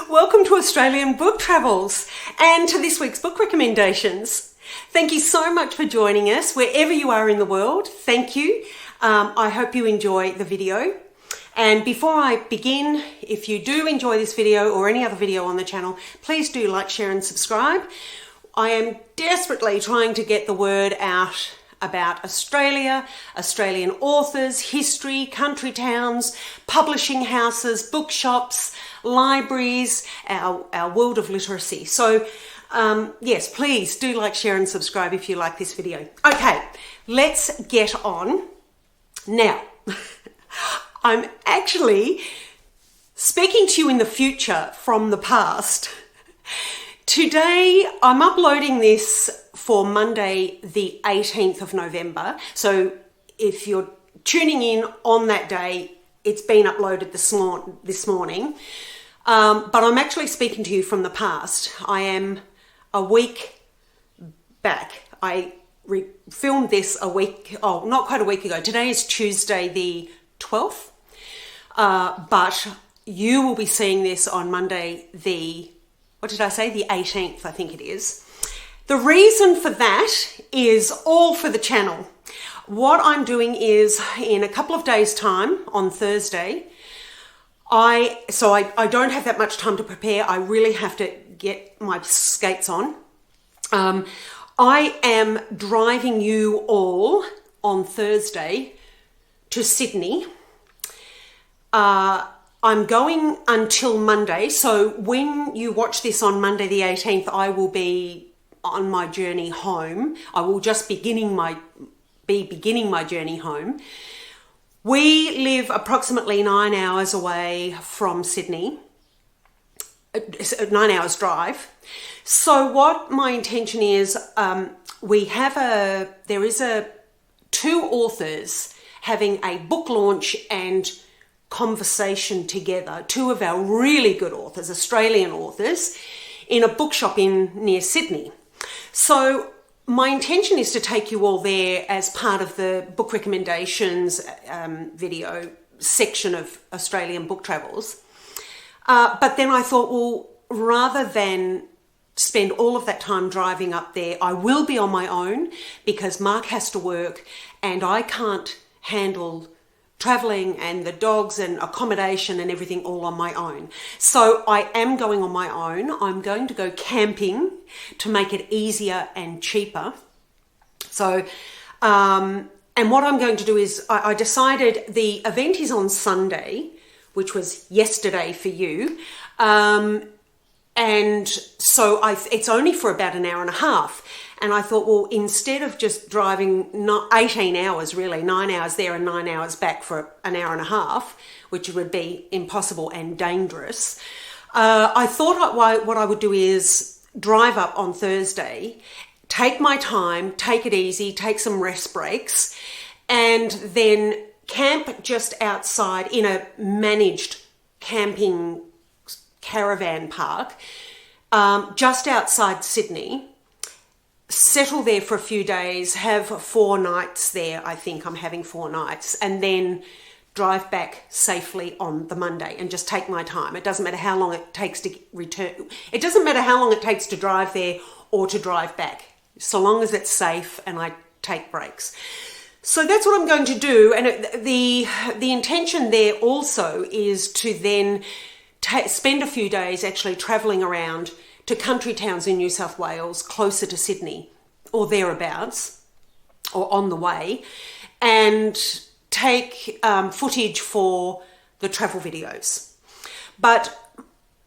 Welcome to Australian Book Travels and to this week's book recommendations. Thank you so much for joining us wherever you are in the world. Thank you. I hope you enjoy the video. And before I begin, if you do enjoy this video or any other video on the channel, please do like, share and subscribe. I am desperately trying to get the word out about Australia, Australian authors, history, country towns, publishing houses, bookshops, libraries, our world of literacy. So yes, please do like, share and subscribe if you like this video. Okay, let's get on. Now, I'm actually speaking to you in the future from the past. Today, I'm uploading this for Monday, the 18th of November. So if you're tuning in on that day, it's been uploaded this morning. But I'm actually speaking to you from the past. I am a week back. I filmed this not quite a week ago. Today is Tuesday, the 12th. But you will be seeing this on Monday, the 18th, I think it is. The reason for that is all for the channel. What I'm doing is in a couple of days' time on Thursday, I don't have that much time to prepare. I really have to get my skates on. I am driving you all on Thursday to Sydney. I'm going until Monday. So when you watch this on Monday the 18th, I will be on my journey home. I will just be beginning my journey home. We live approximately 9 hours away from Sydney, 9 hours drive. So what my intention is, there is two authors having a book launch and conversation together, two of our really good authors, Australian authors, in a bookshop near Sydney. So my intention is to take you all there as part of the book recommendations video section of Australian Book Travels. But then I thought, well, rather than spend all of that time driving up there, I will be on my own because Mark has to work and I can't handle traveling and the dogs and accommodation and everything all on my own. So I am going on my own. I'm going to go camping to make it easier and cheaper. So, and what I'm going to do is I decided the event is on Sunday, which was yesterday for you. And so it's only for about an hour and a half. And I thought, well, instead of just driving 18 hours, really, 9 hours there and 9 hours back for an hour and a half, which would be impossible and dangerous, I thought what I would do is drive up on Thursday, take my time, take it easy, take some rest breaks, and then camp just outside in a managed camping caravan park, just outside Sydney. Settle there for a few days, have 4 nights there. I think I'm having 4 nights, and then drive back safely on the Monday and just take my time. It doesn't matter how long it takes to return. It doesn't matter how long it takes to drive there or to drive back, so long as it's safe and I take breaks. So that's what I'm going to do. And the intention there also is to then spend a few days actually traveling around to country towns in New South Wales, closer to Sydney or thereabouts, or on the way, and take footage for the travel videos. But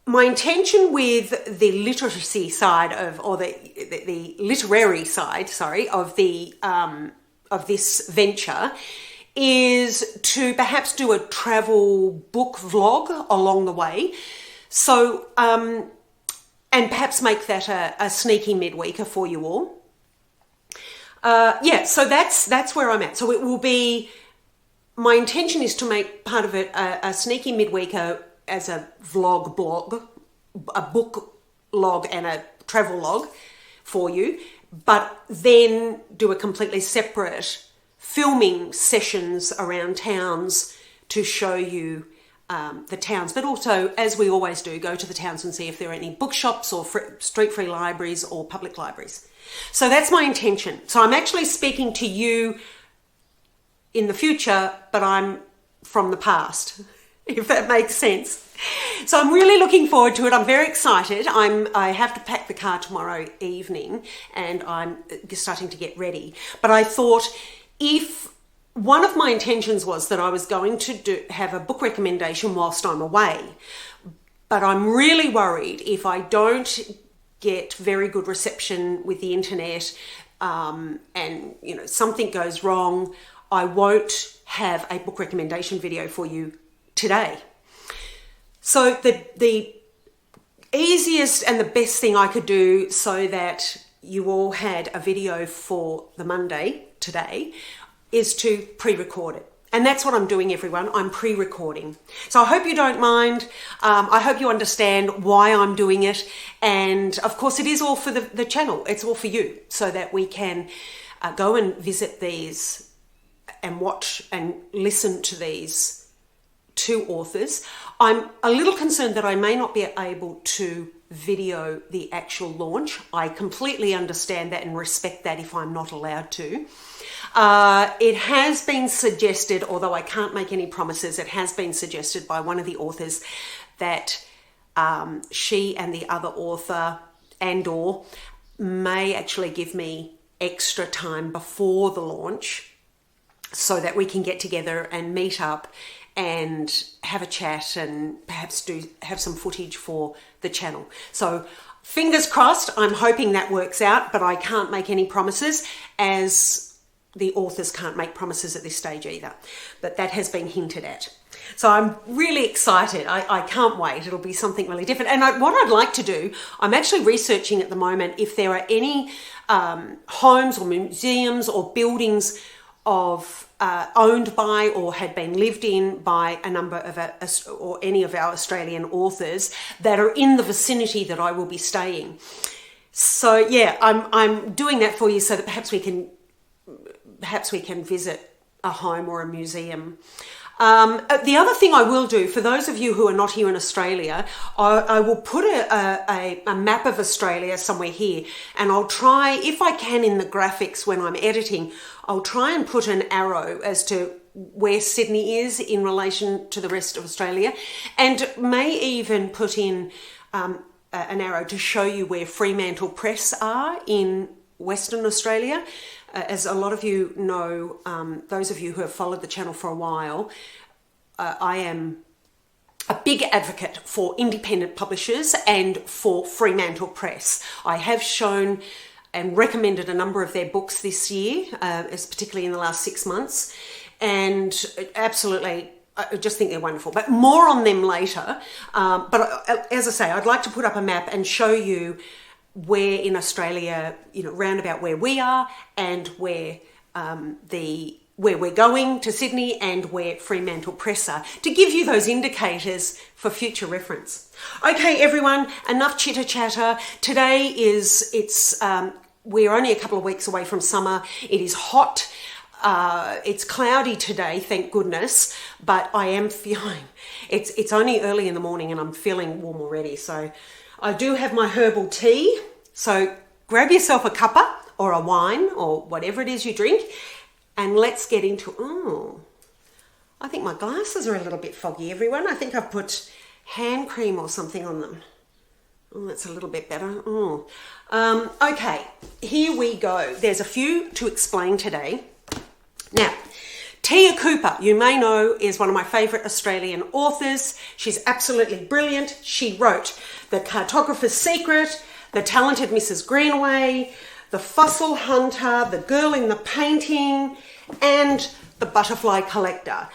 my intention with the literacy side the literary side, of this venture is to perhaps do a travel book vlog along the way. So, and perhaps make that a sneaky midweeker for you all. So that's where I'm at. So it will be, my intention is to make part of it a sneaky midweeker as a blog, a book log and a travel log for you, but then do a completely separate filming sessions around towns to show you the towns, but also, as we always do, go to the towns and see if there are any bookshops or street free libraries or public libraries. So that's my intention. So I'm actually speaking to you in the future, but I'm from the past, if that makes sense. So I'm really looking forward to it. I'm very excited. I have to pack the car tomorrow evening and I'm starting to get ready. But I thought, if one of my intentions was that I was going to have a book recommendation whilst I'm away, but I'm really worried if I don't get very good reception with the internet and something goes wrong, I won't have a book recommendation video for you today. So the easiest and the best thing I could do so that you all had a video for the Monday today is to pre-record it. And that's what I'm doing, everyone. I'm pre-recording. So I hope you don't mind. I hope you understand why I'm doing it. And of course, it is all for the channel. It's all for you so that we can go and visit these and watch and listen to these two authors. I'm a little concerned that I may not be able to video the actual launch. I completely understand that and respect that if I'm not allowed to. It has been suggested, although I can't make any promises, it has been suggested by one of the authors that she and the other author and/or may actually give me extra time before the launch so that we can get together and meet up and have a chat and perhaps have some footage for the channel. So fingers crossed, I'm hoping that works out, but I can't make any promises, as the authors can't make promises at this stage either. But that has been hinted at. So I'm really excited. I can't wait. It'll be something really different. And what I'd like to do, I'm actually researching at the moment if there are any homes or museums or buildings owned by or had been lived in by a number of or any of our Australian authors that are in the vicinity that I will be staying. So yeah, I'm doing that for you so that perhaps we can visit a home or a museum. The other thing I will do, for those of you who are not here in Australia, I will put a map of Australia somewhere here, and I'll try, if I can in the graphics when I'm editing, I'll try and put an arrow as to where Sydney is in relation to the rest of Australia, and may even put in an arrow to show you where Fremantle Press are in Western Australia. As a lot of you know, those of you who have followed the channel for a while, I am a big advocate for independent publishers and for Fremantle Press. I have shown and recommended a number of their books this year, particularly in the last 6 months, and absolutely, I just think they're wonderful, but more on them later. But as I say, I'd like to put up a map and show you where in Australia, round about where we are and where we're going to Sydney and where Fremantle Press are, to give you those indicators for future reference. Okay, everyone, enough chitter chatter. Today we're only a couple of weeks away from summer. It is hot. It's cloudy today, thank goodness, but I am feeling, it's only early in the morning and I'm feeling warm already. So I do have my herbal tea. So grab yourself a cuppa or a wine or whatever it is you drink, and let's get into, I think my glasses are a little bit foggy, everyone. I think I've put hand cream or something on them. Oh, that's a little bit better. Okay, here we go. There's a few to explain today. Now, Tia Cooper, you may know, is one of my favourite Australian authors. She's absolutely brilliant. She wrote The Cartographer's Secret, The Talented Mrs. Greenaway, The Fossil Hunter, The Girl in the Painting, and The Butterfly Collector.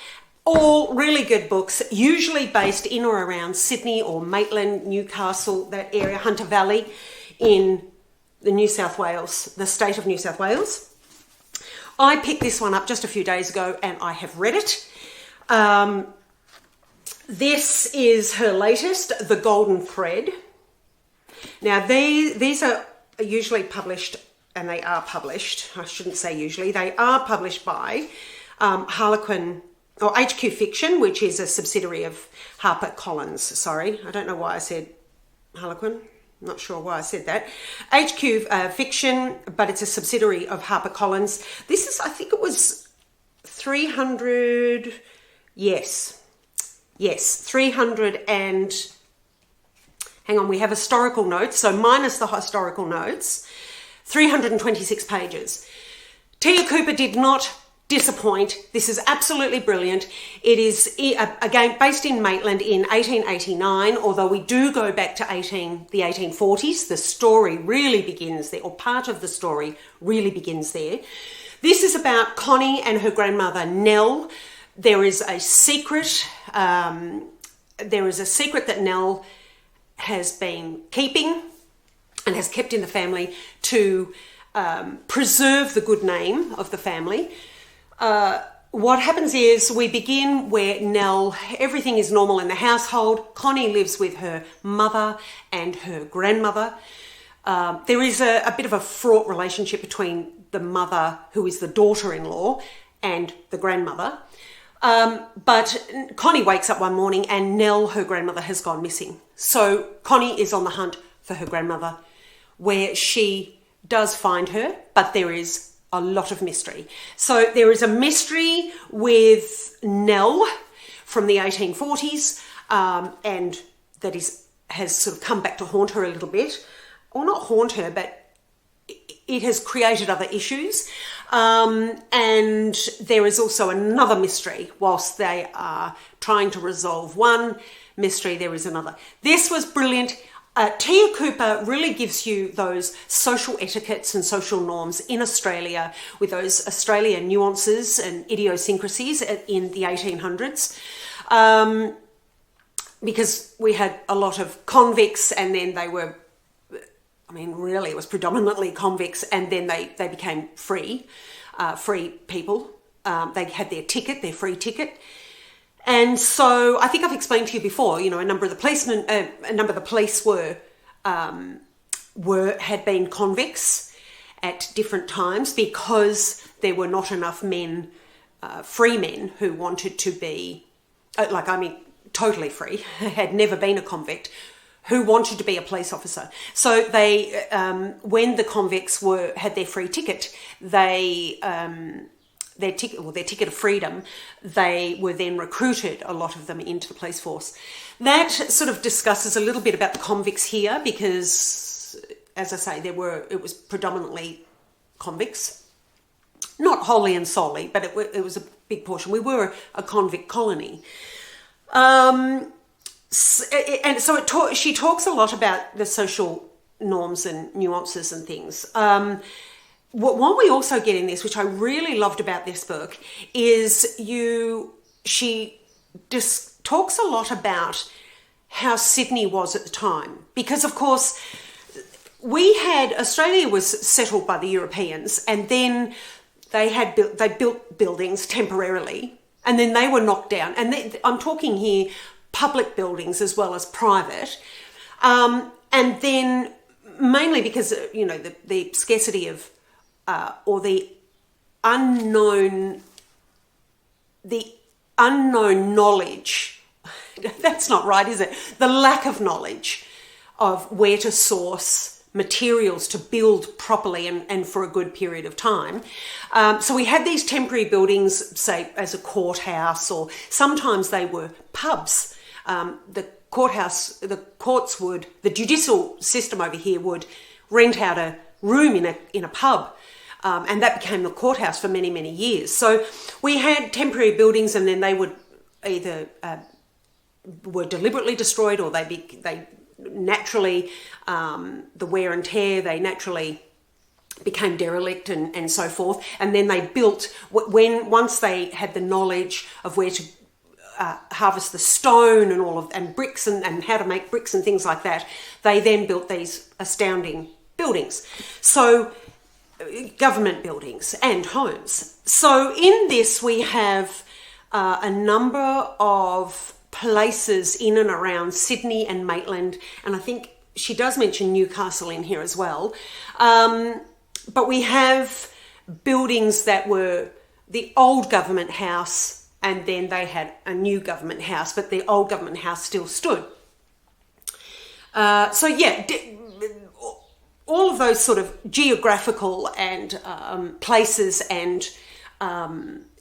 All really good books, usually based in or around Sydney or Maitland, Newcastle, that area, Hunter Valley, in the state of New South Wales. I picked this one up just a few days ago and I have read it. This is her latest, The Golden Thread. Now, these are usually published, and they are published, I shouldn't say usually, they are published by Harlequin or HQ Fiction, which is a subsidiary of HarperCollins. Sorry, I don't know why I said Harlequin. Not sure why I said that. HQ Fiction, but it's a subsidiary of HarperCollins. This is, I think it was 300, yes, 300 and, hang on, we have historical notes, so minus the historical notes, 326 pages. Tia Cooper did not disappoint. This is absolutely brilliant. It is, again, based in Maitland in 1889, although we do go back to the 1840s. The story really begins there, or part of the story really begins there. This is about Connie and her grandmother, Nell. There is a secret. That Nell has been keeping and has kept in the family to preserve the good name of the family. What happens is we begin where Nell, everything is normal in the household. Connie lives with her mother and her grandmother. There is a bit of a fraught relationship between the mother, who is the daughter-in-law, and the grandmother. But Connie wakes up one morning and Nell, her grandmother, has gone missing. So Connie is on the hunt for her grandmother, where she does find her, but there is a lot of mystery. So there is a mystery with Nell from the 1840s, and that has sort of come back to haunt her a little bit, or not haunt her, but it has created other issues. And there is also another mystery. Whilst they are trying to resolve one mystery, there is another. This was brilliant. Tia Cooper really gives you those social etiquettes and social norms in Australia, with those Australian nuances and idiosyncrasies in the 1800s. Because we had a lot of convicts, and then they were, really it was predominantly convicts, and then they became free people. They had their free ticket. And so I think I've explained to you before, a number of the policemen, a number of the police had been convicts at different times, because there were not enough men, free men, who wanted to be, totally free, had never been a convict, who wanted to be a police officer. So they, when the convicts had their free ticket, their ticket of freedom, they were then recruited, a lot of them, into the police force. That sort of discusses a little bit about the convicts here, because, as I say, it was predominantly convicts. Not wholly and solely, but it was a big portion. We were a convict colony. And so she talks a lot about the social norms and nuances and things. What we also get in this, which I really loved about this book, is she just talks a lot about how Sydney was at the time. Because, of course, Australia was settled by the Europeans, and then they built buildings temporarily, and then they were knocked down. And I'm talking here public buildings as well as private. And then mainly because, the scarcity of or the unknown knowledge, that's not right, is it? The lack of knowledge of where to source materials to build properly and for a good period of time. So we had these temporary buildings, say, as a courthouse, or sometimes they were pubs. The judicial system over here would rent out a room in a pub. And that became the courthouse for many, many years. So we had temporary buildings, and then they would either were deliberately destroyed, or they naturally, the wear and tear, they naturally became derelict and so forth. And then they built, once they had the knowledge of where to harvest the stone and bricks and how to make bricks and things like that, they then built these astounding buildings. So government buildings and homes. So in this we have a number of places in and around Sydney and Maitland, and I think she does mention Newcastle in here as well. But we have buildings that were the old government house, and then they had a new government house, but the old government house still stood. So yeah, all of those sort of geographical and places and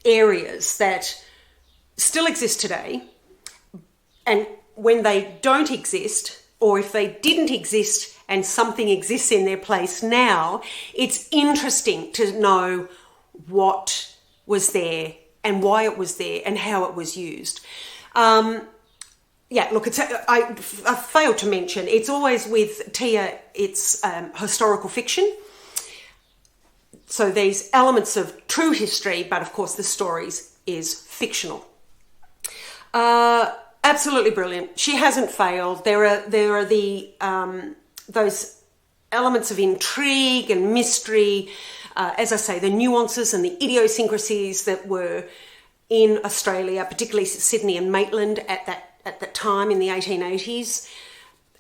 areas that still exist today, and when they don't exist, or if they didn't exist and something exists in their place now, it's interesting to know what was there and why it was there and how it was used. Yeah, look, I failed to mention, it's always with Tia, it's historical fiction. So these elements of true history, but of course the stories is fictional. Absolutely brilliant. She hasn't failed. There are the those elements of intrigue and mystery, as I say, the nuances and the idiosyncrasies that were in Australia, particularly Sydney and Maitland at that time in the 1880s.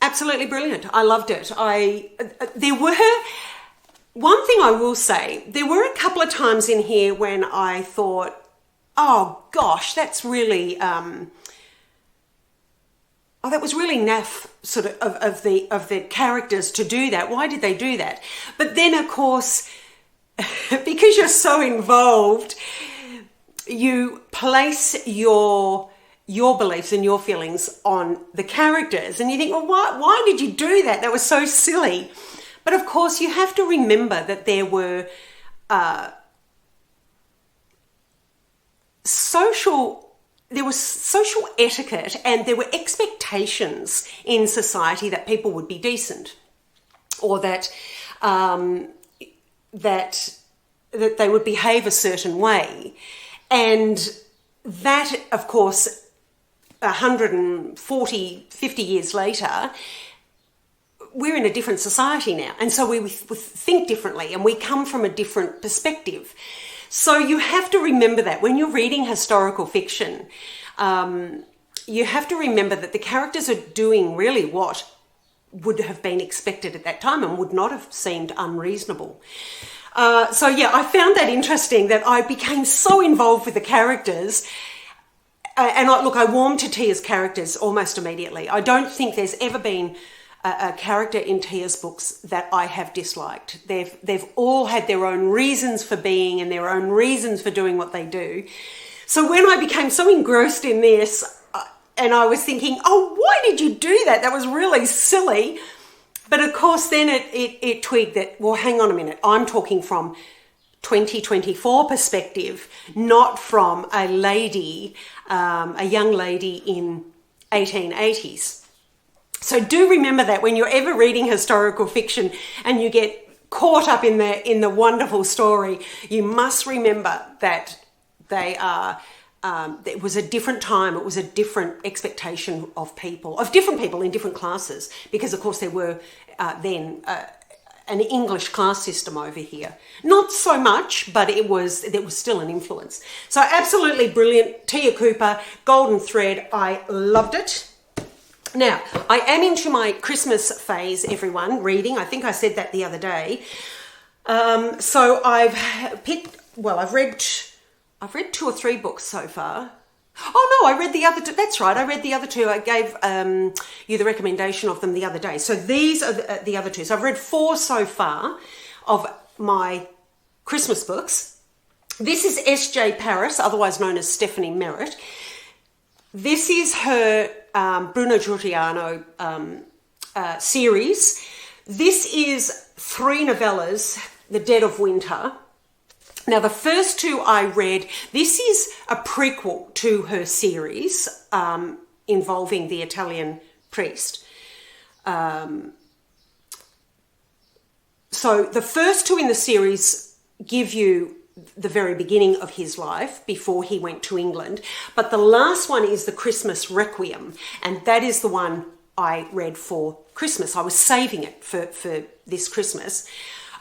Absolutely brilliant. I loved it. There were, one thing I will say, there were a couple of times in here when I thought, oh gosh, that's really, that was really naff sort of the characters to do that. Why did they do that? But then of course, because you're so involved, you place your beliefs and your feelings on the characters, and you think, well, why did you do that? That was so silly. But of course, you have to remember that there were social etiquette, and there were expectations in society that people would be decent, or that they would behave a certain way. And that, of course, 140, 50 years later, we're in a different society now. And so we think differently, and we come from a different perspective. So you have to remember that when you're reading historical fiction, you have to remember that the characters are doing really what would have been expected at that time and would not have seemed unreasonable. So yeah, I found that interesting, that I became so involved with the characters. And I warmed to Tia's characters almost immediately. I don't think there's ever been a character in Tia's books that I have disliked. They've all had their own reasons for being and their own reasons for doing what they do. So when I became so engrossed in this, and I was thinking, oh, why did you do that? That was really silly. But of course, then it twigged that, well, hang on a minute. I'm talking from 2024 perspective, not from a young lady in 1880s. So do remember that when you're ever reading historical fiction and you get caught up in the wonderful story, you must remember that it was a different time. It was a different expectation of different people in different classes, because of course there were then an English class system over here. Not so much, but there was still an influence. So absolutely brilliant. Tia Cooper, Golden Thread. I loved it. Now, I am into my Christmas phase, everyone, reading. I think I said that the other day. So I've read 2 or 3 books so far. Oh no, I read the other two. That's right, I read the other 2. I gave you the recommendation of them the other day. So these are the other 2. So I've read 4 so far of my Christmas books. This is S.J. Paris, otherwise known as Stephanie Merritt. This is her Bruno Giordano series. This is 3 novellas, The Dead of Winter. Now, the first 2 I read, this is a prequel to her series involving the Italian priest. So the first 2 in the series give you the very beginning of his life before he went to England. But the last one is the Christmas Requiem, and that is the one I read for Christmas. I was saving it for this Christmas.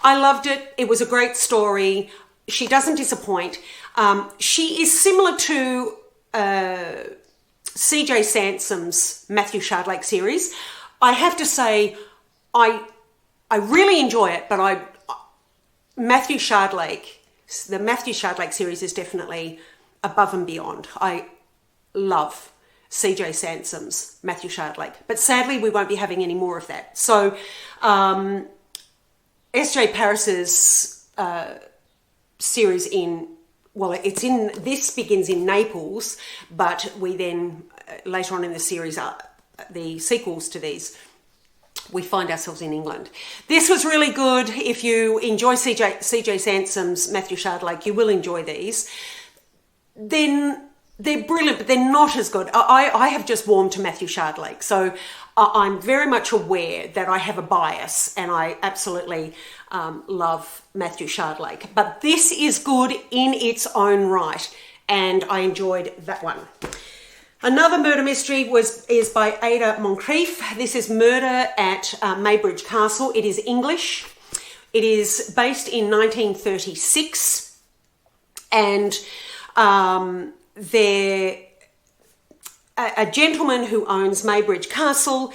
I loved it. It was a great story. She doesn't disappoint. She is similar to C.J. Sansom's Matthew Shardlake series. I have to say, I really enjoy it, but the Matthew Shardlake series is definitely above and beyond. I love C.J. Sansom's Matthew Shardlake, but sadly we won't be having any more of that. So S.J. Paris's series this begins in Naples, but we then later on in the series the sequels to these, we find ourselves in England. This was really good. If you enjoy C.J. Sansom's Matthew Shardlake, you will enjoy these. Then they're brilliant, but they're not as good. I have just warmed to Matthew Shardlake, so I'm very much aware that I have a bias, and I absolutely love Matthew Shardlake. But this is good in its own right, and I enjoyed that one. Another murder mystery is by Ada Moncrief. This is Murder at Maybridge Castle. It is English. It is based in 1936, and a gentleman who owns Maybridge Castle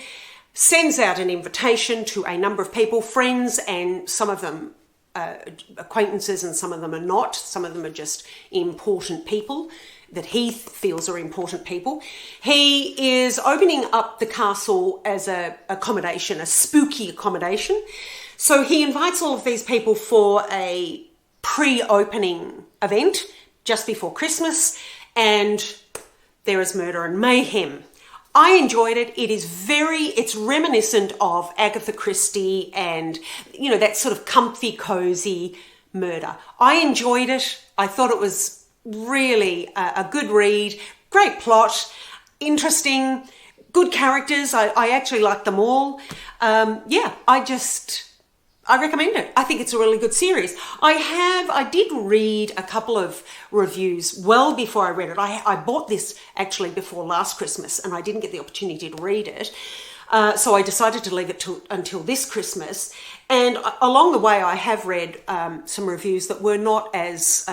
sends out an invitation to a number of people, friends, and some of them acquaintances, and some of them are not. Some of them are just important people that he feels are important people. He is opening up the castle as a accommodation, a spooky accommodation. So he invites all of these people for a pre-opening event just before Christmas, and there is murder and mayhem. I enjoyed it. It's reminiscent of Agatha Christie and, that sort of comfy, cozy murder. I enjoyed it. I thought it was really a good read, great plot, interesting, good characters. I actually liked them all. I recommend it. I think it's a really good series. I did read a couple of reviews well before I read it. I bought this actually before last Christmas, and I didn't get the opportunity to read it. So I decided to leave it until this Christmas. And along the way, I have read some reviews that were not as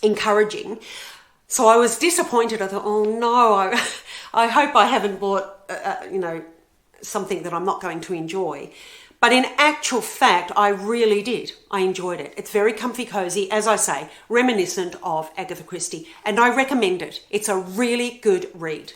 encouraging. So I was disappointed. I thought, oh no, I hope I haven't bought, something that I'm not going to enjoy. But in actual fact, I really did. I enjoyed it. It's very comfy, cozy, as I say, reminiscent of Agatha Christie. And I recommend it. It's a really good read.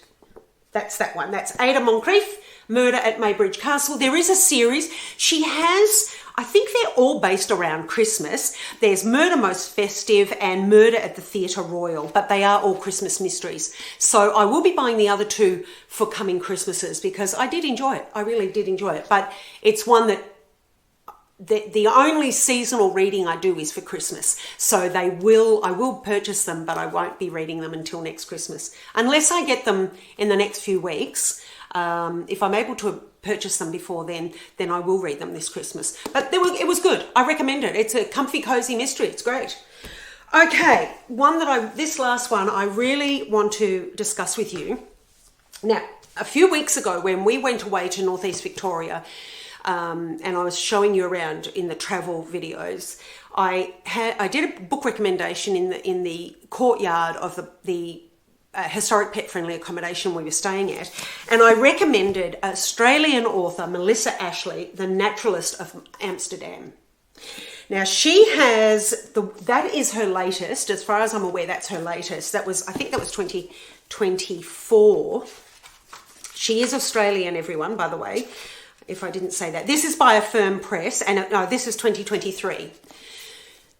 That's that one. That's Ada Moncrief, Murder at Maybridge Castle. There is a series. She has, I think they're all based around Christmas. There's Murder Most Festive and Murder at the Theatre Royal, but they are all Christmas mysteries. So I will be buying the other two for coming Christmases because I did enjoy it. I really did enjoy it. But it's one that the only seasonal reading I do is for Christmas. So I will purchase them, but I won't be reading them until next Christmas. Unless I get them in the next few weeks. If I'm able to purchase them before then I will read them this Christmas. But it was good. I recommend it. It's a comfy, cozy mystery. It's great. Okay, this last one I really want to discuss with you. Now, a few weeks ago when we went away to Northeast Victoria, and I was showing you around in the travel videos, I did a book recommendation in the courtyard of the historic pet-friendly accommodation we were staying at, and I recommended Australian author Melissa Ashley, The Naturalist of Amsterdam. Now she has that is her latest, as far as I'm aware. That's her latest. I think that was 2024. She is Australian, everyone, by the way, if I didn't say that. This is by Affirm Press, and no, this is 2023.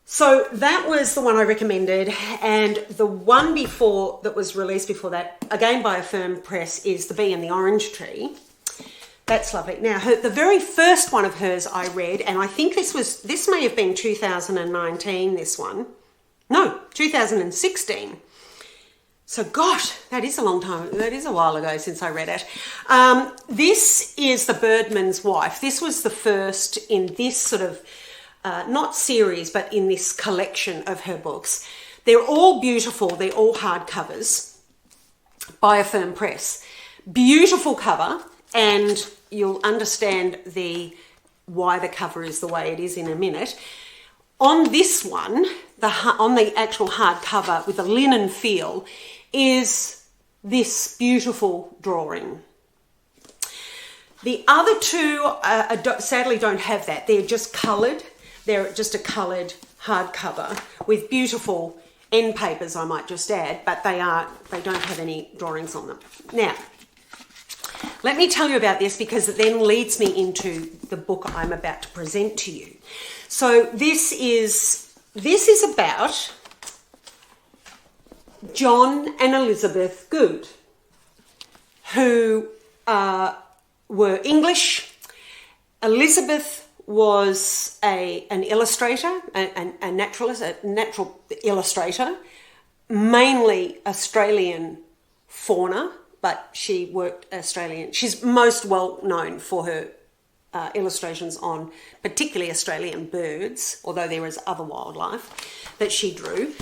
So that was the one I recommended, and the one before that was released before that, again by Affirm Press, is The Bee and the Orange Tree. That's lovely. Now, the very first one of hers I read, and I think this may have been 2019, this one. No, 2016. So, gosh, that is a long time. That is a while ago since I read it. This is The Birdman's Wife. This was the first in this sort of not series, but in this collection of her books. They're all beautiful. They're all hardcovers by Affirm Press. Beautiful cover, and you'll understand why the cover is the way it is in a minute. On this one, on the actual hardcover with the linen feel, is this beautiful drawing. The other two sadly don't have that. They're just coloured. They're just a coloured hardcover with beautiful end papers, I might just add, but they don't have any drawings on them. Now, let me tell you about this because it then leads me into the book I'm about to present to you. So this is about John and Elizabeth Good, who were English. Elizabeth was an illustrator, a naturalist, a natural illustrator, mainly Australian fauna, but she worked Australian. She's most well known for her illustrations on particularly Australian birds, although there is other wildlife that she drew.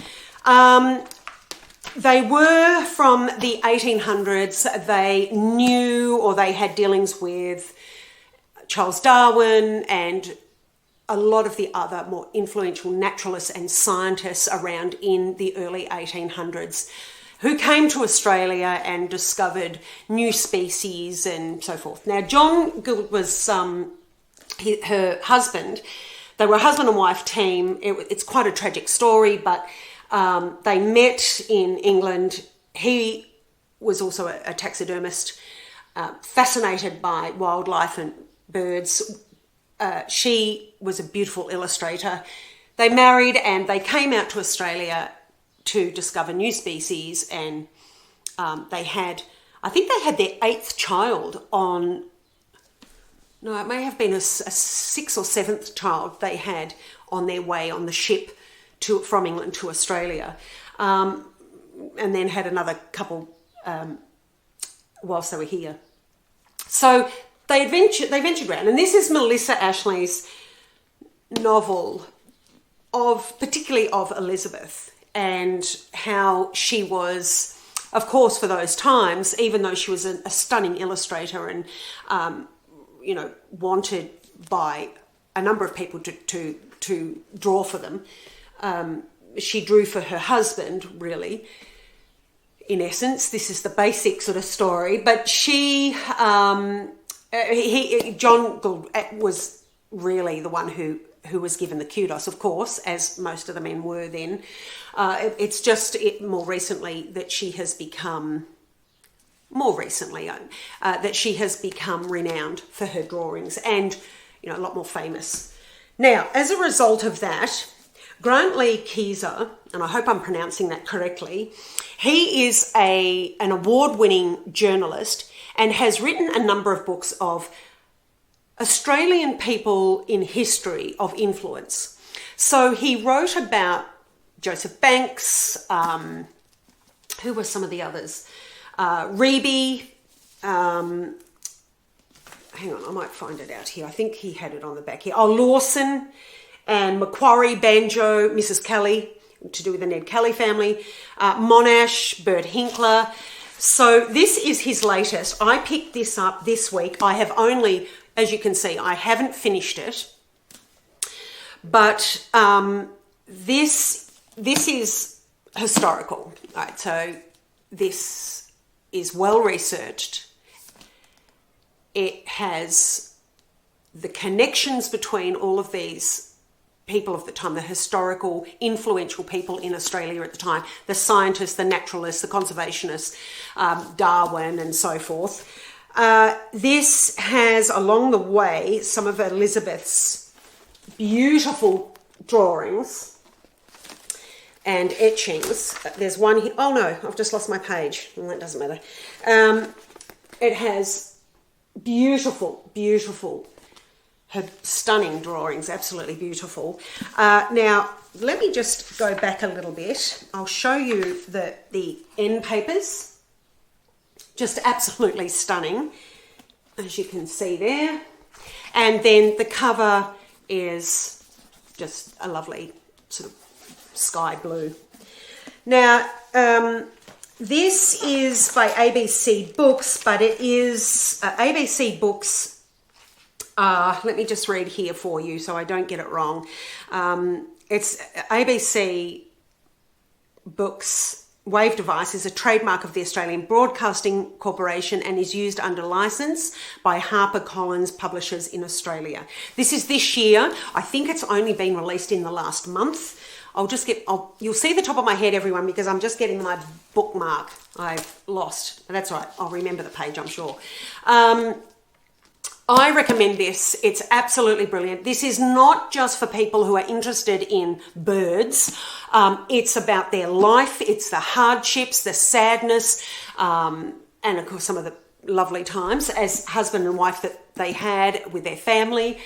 They were from the 1800s. They knew, or they had dealings with Charles Darwin and a lot of the other more influential naturalists and scientists around in the early 1800s who came to Australia and discovered new species and so forth. Now, John Gould was her husband. They were a husband and wife team. It's quite a tragic story, but they met in England. He was also a taxidermist, fascinated by wildlife and birds. She was a beautiful illustrator. They married and they came out to Australia to discover new species, and I think they had their 8th child it may have been a 6th or 7th child they had on their way on the ship from England to Australia, and then had another couple whilst they were here. So they ventured around, and this is Melissa Ashley's novel particularly of Elizabeth, and how she was, of course, for those times, even though she was a stunning illustrator and wanted by a number of people to draw for them, she drew for her husband, really. In essence, this is the basic sort of story, but John Gould was really the one who was given the kudos, of course, as most of the men were then. It's just more recently that she has become renowned for her drawings and, a lot more famous. Now, as a result of that, Grant Lee Keyser, and I hope I'm pronouncing that correctly, he is an award-winning journalist and has written a number of books of Australian people in history of influence. So he wrote about Joseph Banks, who were some of the others? Reeby, hang on, I might find it out here. I think he had it on the back here. Lawson and Macquarie, Banjo, Mrs. Kelly, to do with the Ned Kelly family, Monash, Bert Hinkler. So this is his latest. I picked this up this week. I have only, as you can see, I haven't finished it, but this is historical. All right, so this is well researched. It has the connections between all of these people of the time, the historical, influential people in Australia at the time, the scientists, the naturalists, the conservationists, Darwin and so forth. This has, along the way, some of Elizabeth's beautiful drawings and etchings. There's one here. Oh no, I've just lost my page. Well, that doesn't matter. It has beautiful, her stunning drawings, absolutely beautiful. Now, let me just go back a little bit. I'll show you the end papers. Just absolutely stunning, as you can see there. And then the cover is just a lovely sort of sky blue. Now, this is by ABC Books, but it is ABC Books. Let me just read here for you so I don't get it wrong. It's ABC Books. Wave device is a trademark of the Australian Broadcasting Corporation and is used under license by HarperCollins Publishers in Australia. This is this year. I think it's only been released in the last month. you'll see the top of my head, everyone, because I'm just getting my bookmark I've lost. That's all right. I'll remember the page, I'm sure. I recommend this. It's absolutely brilliant. This is not just for people who are interested in birds. It's about their life. It's the hardships, the sadness, and of course some of the lovely times as husband and wife that they had with their family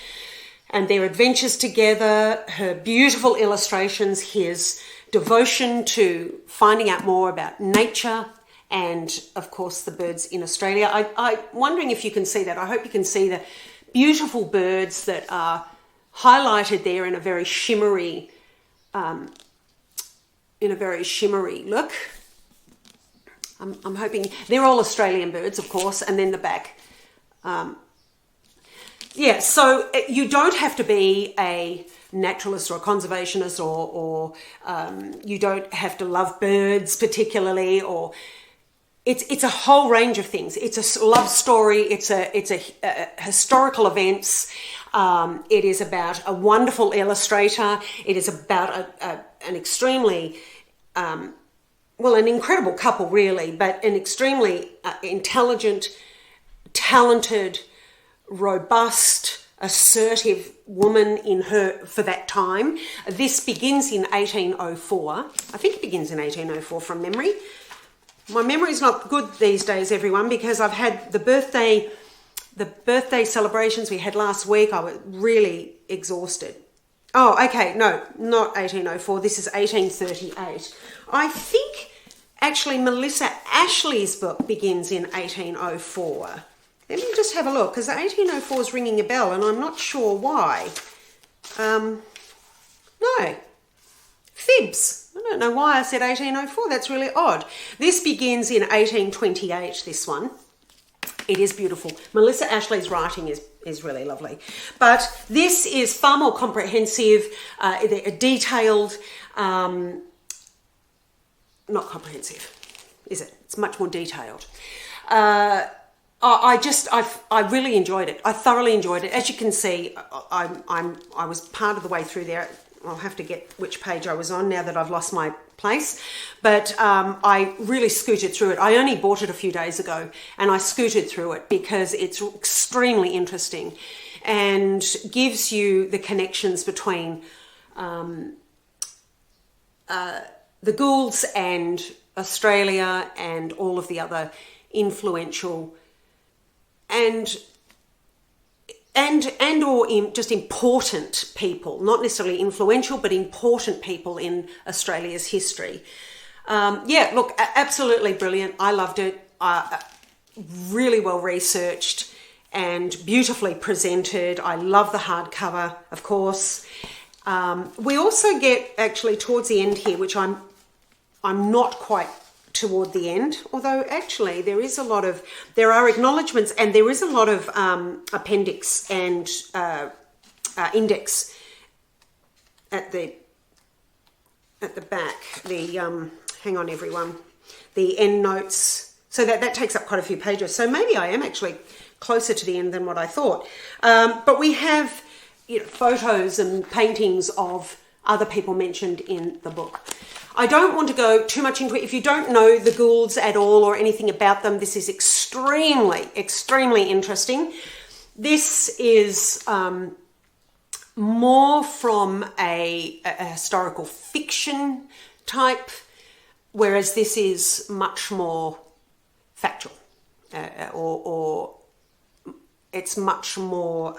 and their adventures together, her beautiful illustrations, his devotion to finding out more about nature, and of course the birds in Australia. I'm wondering if you can see that. I hope you can see the beautiful birds that are highlighted there in a very shimmery, look. I'm hoping they're all Australian birds, of course, and then the back. So you don't have to be a naturalist or a conservationist, or you don't have to love birds particularly, or it's a whole range of things. It's a love story. It's a historical events. It is about a wonderful illustrator. It is about an extremely an incredible couple, really, but an extremely intelligent, talented, robust, assertive woman for that time. This begins in 1804. I think it begins in 1804 from memory. My memory's not good these days, everyone, because I've had the birthday celebrations we had last week. I was really exhausted. Oh, okay, no, not 1804. This is 1838. I think actually Melissa Ashley's book begins in 1804. Let me just have a look, because 1804 is ringing a bell and I'm not sure why. No, fibs. I don't know why I said 1804. That's really odd. This begins in 1828, this one. It is beautiful. Melissa Ashley's writing is really lovely. But this is far more comprehensive, detailed, not comprehensive, is it? It's much more detailed. I really enjoyed it. I thoroughly enjoyed it. As you can see, I was part of the way through there. I'll have to get which page I was on now that I've lost my place. But I really scooted through it. I only bought it a few days ago and I scooted through it because it's extremely interesting and gives you the connections between the Goulds and Australia and all of the other influential just important people, not necessarily influential, but important people in Australia's history. Absolutely brilliant. I loved it. Really well researched and beautifully presented. I love the hardcover, of course. We also get actually towards the end here, which I'm not quite toward the end, although actually there are acknowledgements and there is a lot of appendix and index at the back. Hang on everyone, the end notes, so that takes up quite a few pages, so maybe I am actually closer to the end than what I thought. But we have photos and paintings of other people mentioned in the book. I don't want to go too much into it. If you don't know the Goulds at all or anything about them, this is extremely, extremely interesting. This is more from a historical fiction type, whereas this is much more factual, or it's much more,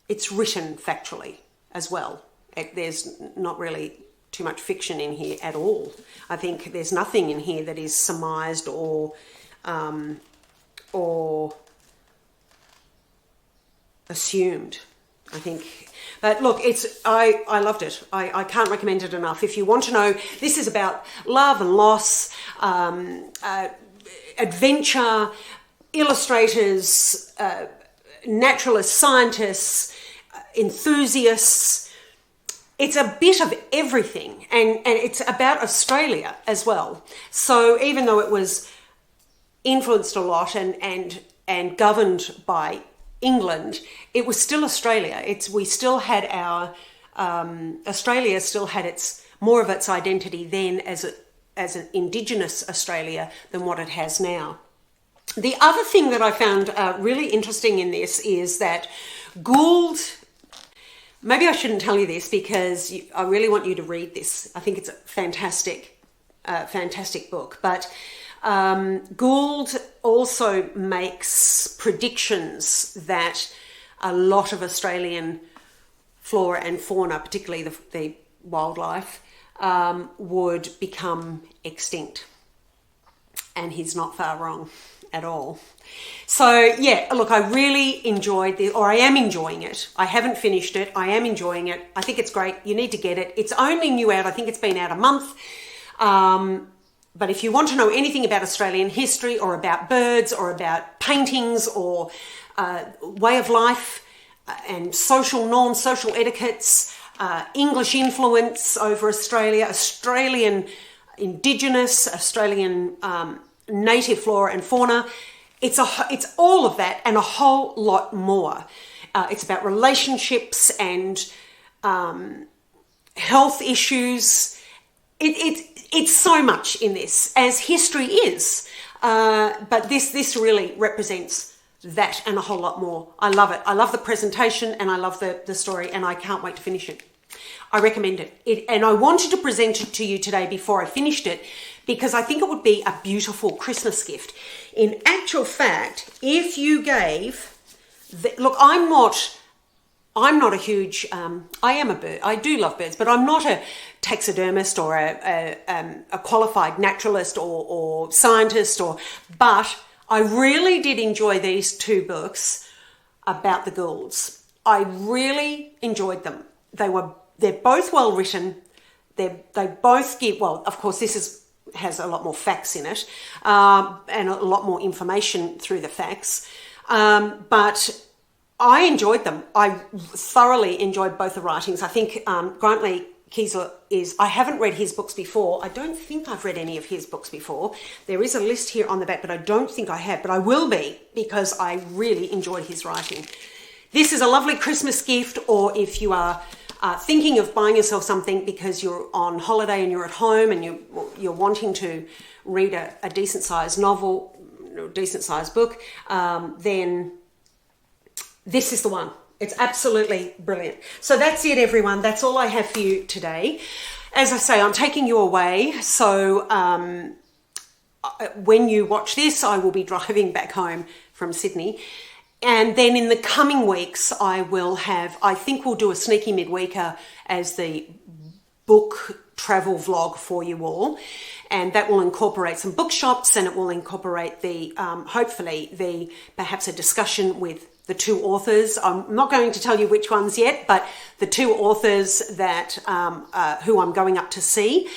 it's written factually as well. There's not really too much fiction in here at all. I think there's nothing in here that is surmised or assumed, I think. But look, I loved it. I can't recommend it enough. If you want to know, this is about love and loss, adventure, illustrators, naturalists, scientists, enthusiasts. It's a bit of everything, and it's about Australia as well. So even though it was influenced a lot and governed by England, it was still Australia. We still had our Australia still had more of its identity then as an Indigenous Australia than what it has now. The other thing that I found really interesting in this is that Gould, maybe I shouldn't tell you this because I really want you to read this. I think it's a fantastic book. But Gould also makes predictions that a lot of Australian flora and fauna, particularly the wildlife, would become extinct. And he's not far wrong at all. So yeah, look, I really enjoyed I am enjoying it. I haven't finished it. I am enjoying it. I think it's great. You need to get it. It's only new out. I think it's been out a month. But if you want to know anything about Australian history or about birds or about paintings or way of life and social norms, social etiquettes, English influence over Australia, Australian Indigenous, Australian native flora and fauna, it's all of that and a whole lot more. It's about relationships and health issues. It's so much in this, as history is. But this really represents that and a whole lot more. I love it. I love the presentation and I love the story, and I can't wait to finish it. I recommend it. And I wanted to present it to you today before I finished it because I think it would be a beautiful Christmas gift. In actual fact, if you gave... look, I'm not a huge... I am a bird. I do love birds, but I'm not a taxidermist or a qualified naturalist or scientist. But I really did enjoy these two books about the Goulds. I really enjoyed them. They're both well written. They both give, well, of course, this has a lot more facts in it and a lot more information through the facts. But I enjoyed them. I thoroughly enjoyed both the writings. I think Grantley Kiesler I haven't read his books before. I don't think I've read any of his books before. There is a list here on the back, but I don't think I have. But I will be because I really enjoyed his writing. This is a lovely Christmas gift, or if you are thinking of buying yourself something because you're on holiday and you're at home and you're wanting to read a decent-sized novel, a decent-sized book, then this is the one. It's absolutely brilliant. So that's it, everyone. That's all I have for you today. As I say, I'm taking you away. So when you watch this, I will be driving back home from Sydney. And then in the coming weeks, I think we'll do a sneaky midweeker as the book travel vlog for you all. And that will incorporate some bookshops, and it will incorporate hopefully perhaps a discussion with the two authors. I'm not going to tell you which ones yet, but the two authors that who I'm going up to see.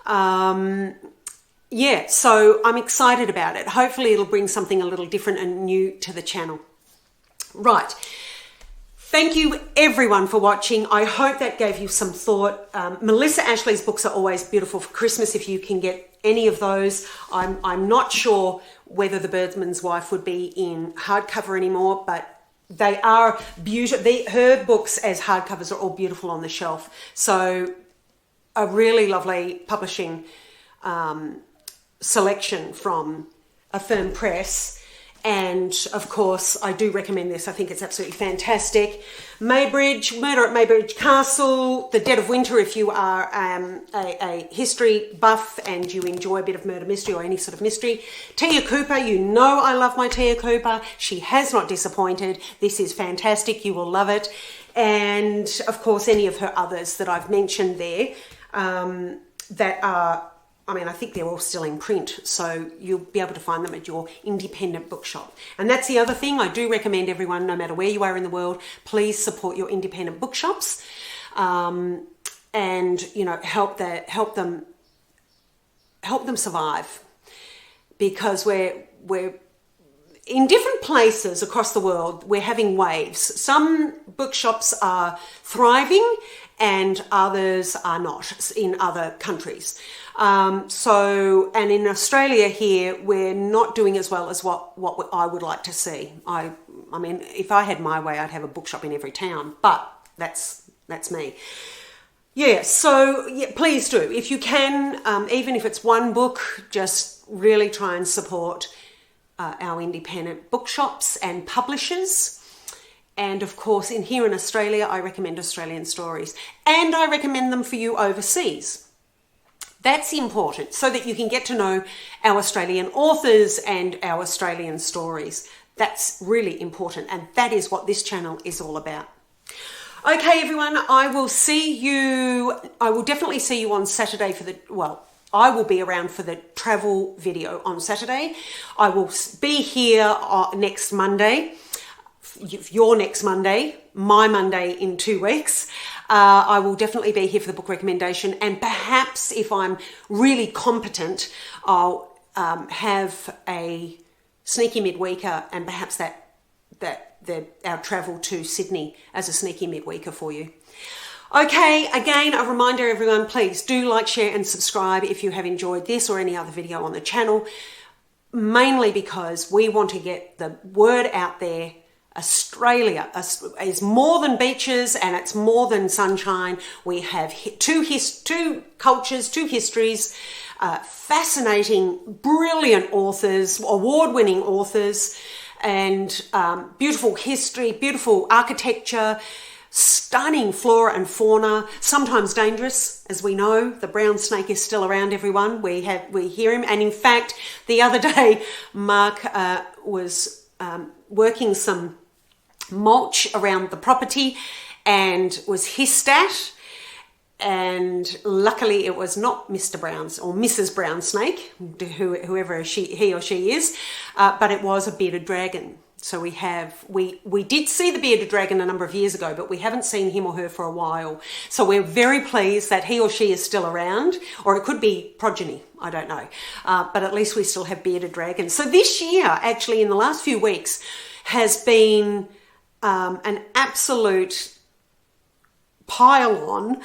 Yeah, so I'm excited about it. Hopefully it'll bring something a little different and new to the channel. Right. Thank you everyone for watching. I hope that gave you some thought. Melissa Ashley's books are always beautiful for Christmas if you can get any of those. I'm not sure whether The Birdman's Wife would be in hardcover anymore, but they are beautiful. Her books as hardcovers are all beautiful on the shelf. So a really lovely publishing selection from Affirm Press. And of course, I do recommend this. I think it's absolutely fantastic. Maybridge, Murder at Maybridge Castle, The Dead of Winter, if you are a history buff and you enjoy a bit of murder mystery or any sort of mystery. Tia Cooper, you know I love my Tia Cooper. She has not disappointed. This is fantastic. You will love it. And of course, any of her others that I've mentioned there that are... I think they're all still in print, so you'll be able to find them at your independent bookshop. And that's the other thing. I do recommend everyone, no matter where you are in the world, please support your independent bookshops, and help them survive, because we're in different places across the world. We're having waves. Some bookshops are thriving and others are not in other countries. And in Australia here, we're not doing as well as what I would like to see. I mean, if I had my way, I'd have a bookshop in every town, but that's That's me. Yeah, so yeah, please do. If you can, even if it's one book, just really try and support our independent bookshops and publishers. And of course, here in Australia, I recommend Australian stories. And I recommend them for you overseas. That's important so that you can get to know our Australian authors and our Australian stories. That's really important. And that is what this channel is all about. Okay, everyone, I will definitely see you on Saturday I will be around for the travel video on Saturday. I will be here next Monday, your next Monday, my Monday in 2 weeks. I will definitely be here for the book recommendation, and perhaps if I'm really competent, I'll have a sneaky midweeker, and perhaps our travel to Sydney as a sneaky midweeker for you. Okay, again, a reminder, everyone, please do like, share and subscribe if you have enjoyed this or any other video on the channel, mainly because we want to get the word out there. Australia is more than beaches, and it's more than sunshine. We have two cultures, two histories, fascinating, brilliant authors, award-winning authors, and beautiful history, beautiful architecture, stunning flora and fauna, sometimes dangerous, as we know. The brown snake is still around, everyone. We hear him. And in fact, the other day, Mark was working some mulch around the property and was hissed at. And luckily it was not Mr. Brown's or Mrs. Brown Snake, whoever he or she is, but it was a bearded dragon. So we did see the bearded dragon a number of years ago, but we haven't seen him or her for a while. So we're very pleased that he or she is still around, or it could be progeny, I don't know. But at least we still have bearded dragons. So this year, actually in the last few weeks, has been an absolute pile-on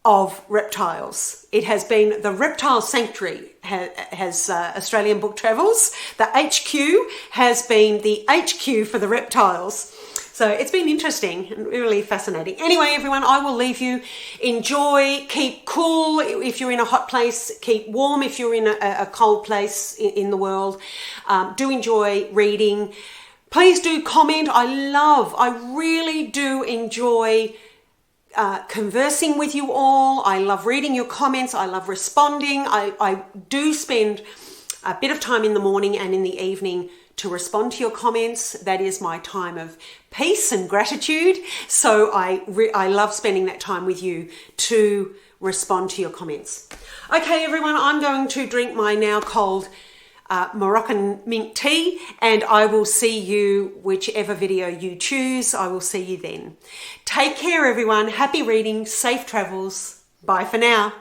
of reptiles. It has been the reptile sanctuary has Australian Book Travels. The HQ has been the HQ for the reptiles. So it's been interesting and really fascinating. Anyway, everyone, I will leave you. Enjoy, keep cool if you're in a hot place, keep warm if you're in a cold place in the world. Do enjoy reading. Please do comment. I really do enjoy conversing with you all. I love reading your comments. I love responding. I do spend a bit of time in the morning and in the evening to respond to your comments. That is my time of peace and gratitude. So I love spending that time with you to respond to your comments. Okay, everyone, I'm going to drink my now cold Moroccan mint tea, and I will see you, whichever video you choose, I will see you then. Take care, everyone. Happy reading, safe travels. Bye for now.